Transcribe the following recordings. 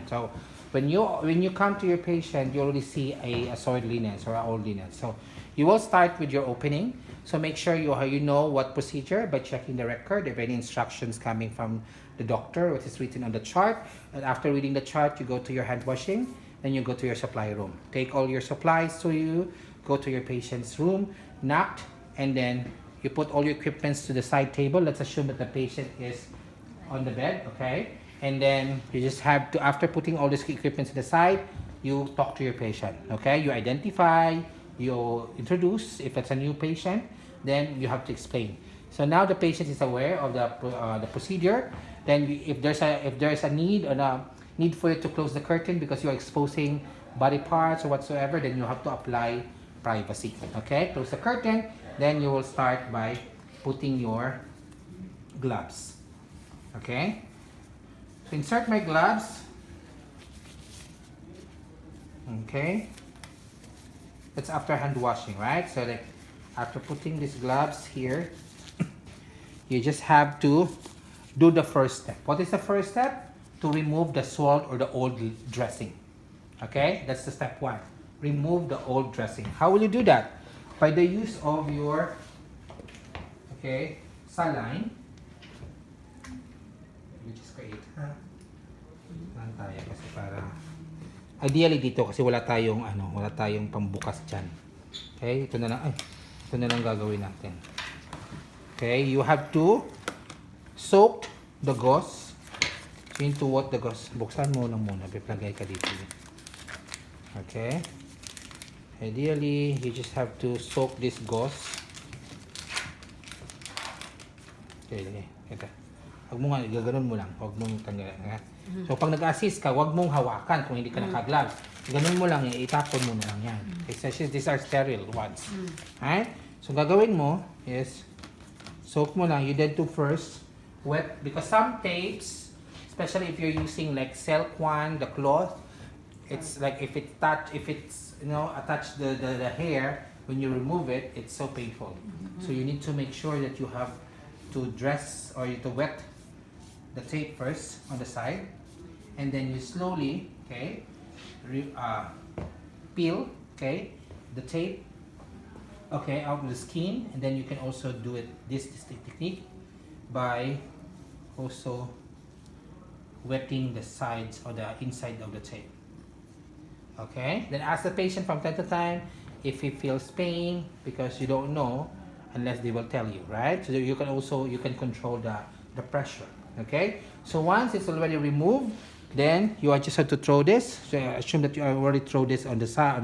So when you come to your patient, you already see a soiled linens or an old linen. So you will start with your opening. So make sure you know what procedure by checking the record, if any instructions coming from the doctor, what is written on the chart. And after reading the chart, you go to your hand washing, then you go to your supply room. Take all your supplies to you, go to your patient's room, knock, and then you put all your equipments to the side table. Let's assume that the patient is on the bed, okay? And then you just have to, after putting all this equipment to the side, you talk to your patient, okay? You identify, you introduce, if it's a new patient, then you have to explain. So now the patient is aware of the procedure. Then if there's a need or a need for you to close the curtain because you're exposing body parts or whatsoever, then you have to apply privacy, okay? Close the curtain, then you will start by putting your gloves, okay? So insert my gloves, okay? That's after hand washing, right? So like after putting these gloves here, you just have to do the first step. What is the first step? To remove the soiled or the old dressing. Okay, that's the step one. Remove the old dressing. How will you do that? By the use of your, okay, saline, which is great. Lang tayo kasi para ideally dito kasi wala tayong pambukas diyan. Okay, ito na lang gagawin natin. Okay, you have to soak the gauze. So you need to what the gauze. Buksan mo lang muna, iplagay ka dito. Okay. Ideally, you just have to soak this gauze. Okay, ito. Huwag mo nga, gaganon mo lang. Huwag mong tanggalin. So pag nag-assist ka, huwag mong hawakan kung hindi ka naka-glove. Ganon mo lang, itapon mo na lang yan. Especially these are sterile ones. Alright? So gagawin mo is soak mo lang. You need to first wet, because some tapes, especially if you're using like silk one, the cloth, it's like if it's attached the hair, when you remove it, it's so painful. So you need to make sure that you have to dress or to wet the tape first on the side, and then you slowly, okay, peel, okay, the tape, okay, out of the skin, and then you can also do it this technique by also wetting the sides or the inside of the tape. Okay, then ask the patient from time to time if he feels pain, because you don't know unless they will tell you, right? So you can control the pressure. Okay, so once it's already removed, then you just have to throw this. So I assume that you already throw this on the side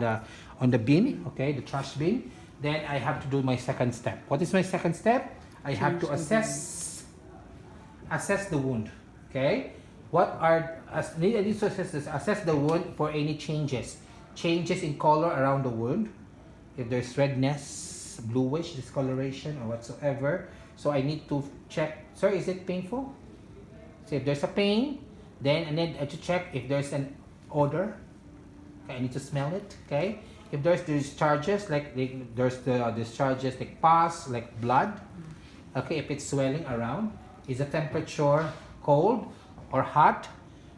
on the bin, okay, the trash bin. Then I have to do my second step. What is my second step? I have to assess the wound. Okay, what are need to assess the wound for any changes in color around the wound, if there's redness, bluish discoloration or whatsoever. So I need to check, sir, is it painful? So if there's a pain, then I need to check if there's an odor. Okay, I need to smell it. Okay, if there's discharges, like there's the discharges like pus, like blood. Okay, if it's swelling around, is the temperature cold or hot?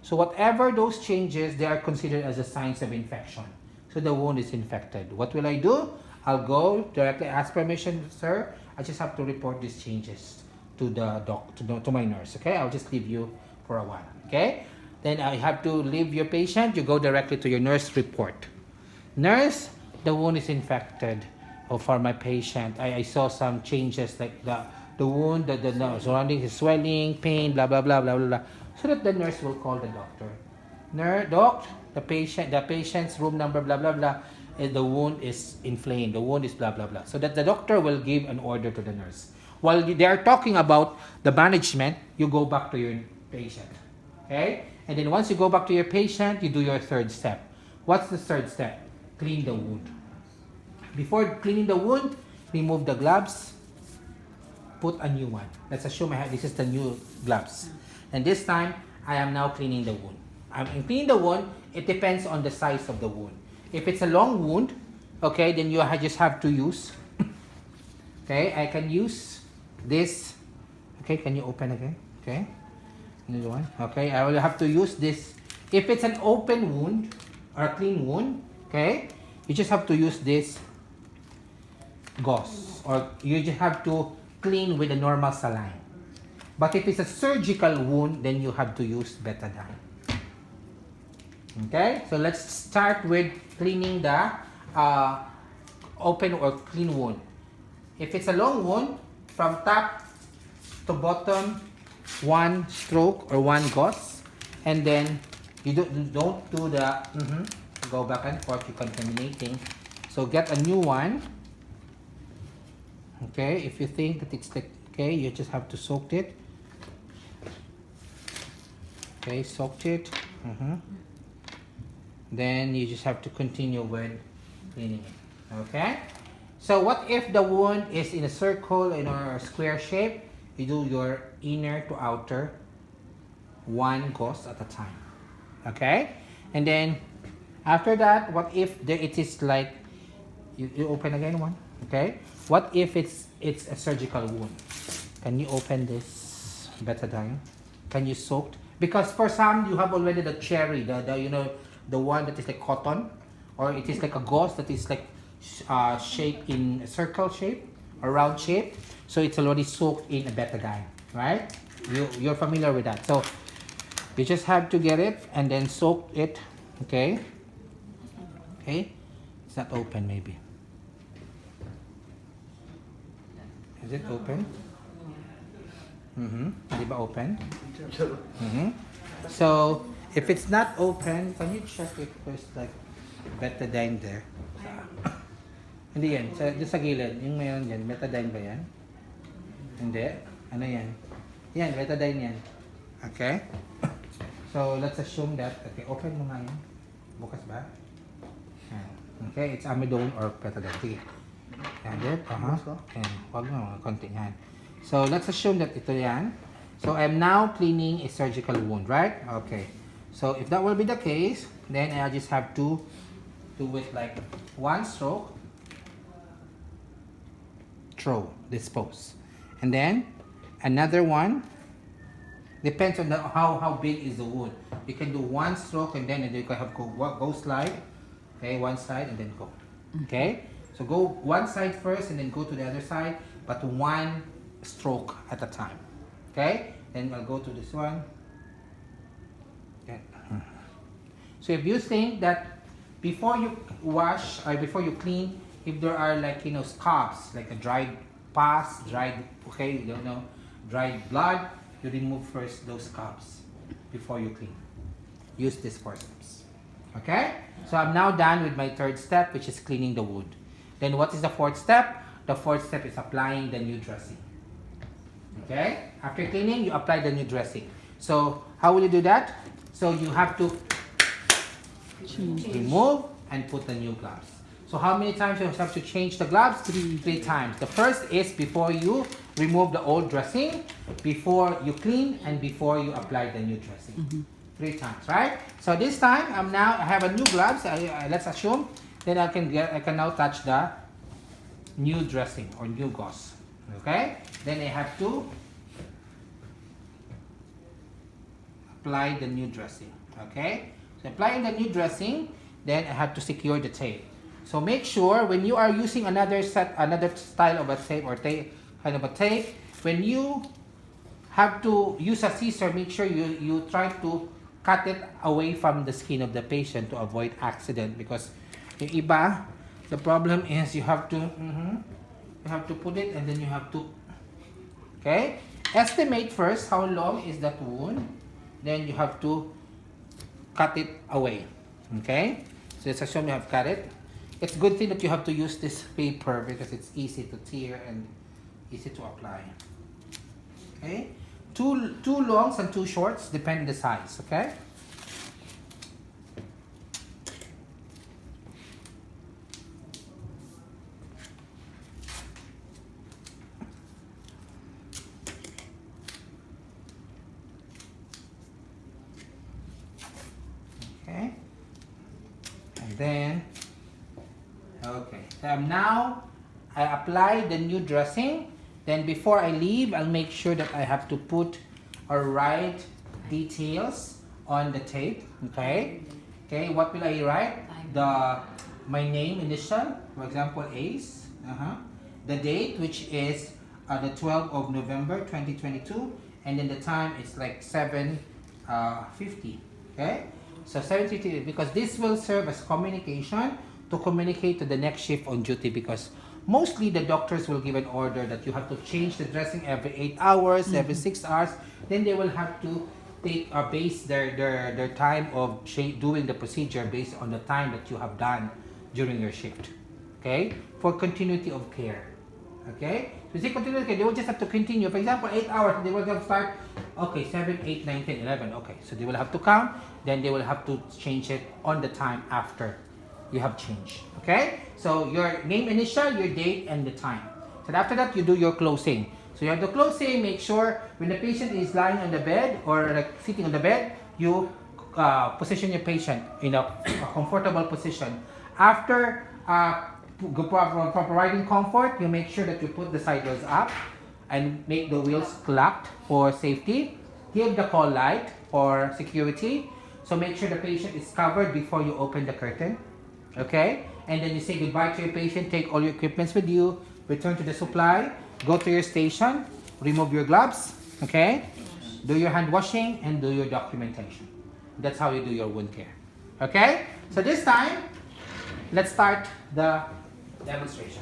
So whatever those changes, they are considered as a signs of infection. So the wound is infected. What will I do? I'll go directly ask permission, sir. I just have to report these changes to the to my nurse. Okay, I'll just leave you for a while. Okay, then I have to leave your patient. You go directly to your nurse report. Nurse, the wound is infected. Oh, for my patient, I saw some changes like the wound, the surrounding is swelling, pain, blah blah blah blah blah. So that the nurse will call the doctor. Doc, the patient's room number, blah blah blah. The wound is inflamed. The wound is blah blah blah. So that the doctor will give an order to the nurse. While they are talking about the management, you go back to your patient. Okay? And then once you go back to your patient, you do your third step. What's the third step? Clean the wound. Before cleaning the wound, remove the gloves. Put a new one. Let's assume this is the new gloves. And this time, I am now cleaning the wound. I'm cleaning the wound. It depends on the size of the wound. If it's a long wound, okay, then you just have to use, okay, I can use this. Okay, can you open again? Okay, another one. Okay, I will have to use this If it's an open wound or a clean wound, okay, you just have to use this gauze, or you just have to clean with a normal saline. But if it's a surgical wound, then you have to use betadine. Okay, so let's start with cleaning the open or clean wound. If it's a long wound, from top to bottom, one stroke or one gauze, and then you don't do the go back and forth, you're contaminating. So get a new one. Okay, if you think that it's like, okay, you just have to soak it. Okay, soaked it. Then you just have to continue with cleaning it. Okay, so what if the wound is in a circle or a square shape? You do your inner to outer, one gauze at a time. Okay, and then after that, what if it is like you open again one? Okay, what if it's a surgical wound? Can you open this betadine? Can you soak? Because for some you have already the cherry, the you know, the one that is like cotton, or it is like a gauze that is like shaped in a circle shape or round shape. So it's already soaked in a betadine, right? You're familiar with that. So you just have to get it and then soak it. Okay. Okay. It's not open maybe. Is it open? Di ba open? So if it's not open, can you check if there's like betadine there? Hindi yan. Sa gilid. Yung mayroon dyan. Betadine ba yan? Hindi. Ano yan? Yan. Betadine yan. Okay? So let's assume that. Okay. Open mo nga yan. Bukas ba? Okay. It's amidone or betadine. Sige. Yan. Yan. Huwag mo. Konti yan. So let's assume that ito yan. So I'm now cleaning a surgical wound, right? Okay. So if that will be the case, then I just have to do it like one stroke. Throw, dispose, and then another one. Depends on how big is the wound. You can do one stroke and then you can have go slide. Okay, one side and then go. Okay, so go one side first and then go to the other side, but one stroke at a time. Okay, then I'll go to this one. Okay. So if you think that before you wash or before you clean, if there are like, you know, scabs, like a dried pus, dried blood, you remove first those scabs before you clean. Use this forceps. Okay? So I'm now done with my third step, which is cleaning the wound. Then what is the fourth step? The fourth step is applying the new dressing. Okay? After cleaning, you apply the new dressing. So how will you do that? So you have to remove and put the new gloves. So how many times you have to change the gloves? Three times. The first is before you remove the old dressing, before you clean, and before you apply the new dressing. 3 times, right? So this time I have a new gloves. Let's assume then I can now touch the new dressing or new gauze. Okay? Then I have to apply the new dressing. Okay? So applying the new dressing, then I have to secure the tape. So make sure when you are using another style of a tape or kind of a tape, when you have to use a scissor, make sure you try to cut it away from the skin of the patient to avoid accident, because yung iba, the problem is you have to put it and then you have to, okay? Estimate first how long is that wound, then you have to cut it away, okay? So let's assume you have cut it. It's a good thing that you have to use this paper because it's easy to tear and easy to apply. Okay? Two longs and 2 shorts, depending the size, okay? Okay? And then okay, so I apply the new dressing. Then before I leave, I'll make sure that I have to put or write details on the tape. Okay. Okay. What will I write? My name initial, for example, Ace. The date, which is the 12th of November 2022, and then the time is like 7:50. Okay. So 7:50, because this will serve as communication to communicate to the next shift on duty, because mostly the doctors will give an order that you have to change the dressing every 8 hours, every 6 hours. Then they will have to base their time of doing the procedure based on the time that you have done during your shift. Okay? For continuity of care. Okay? So say continuity of care, they will just have to continue. For example, 8 hours, they will have to start, okay, 7, 8, 9, 10, 11. Okay, so they will have to count, then they will have to change it on the time after you have changed. Okay? So your name initial, your date, and the time. So after that, you do your closing. So you have the closing, make sure when the patient is lying on the bed or like sitting on the bed, you position your patient in a comfortable position. After providing comfort, you make sure that you put the side wheels up and make the wheels locked for safety. Give the call light for security. So make sure the patient is covered before you open the curtain. Okay? And then you say goodbye to your patient, take all your equipments with you, return to the supply, go to your station, remove your gloves, okay? Do your hand washing and do your documentation. That's how you do your wound care. Okay? So this time, let's start the demonstration.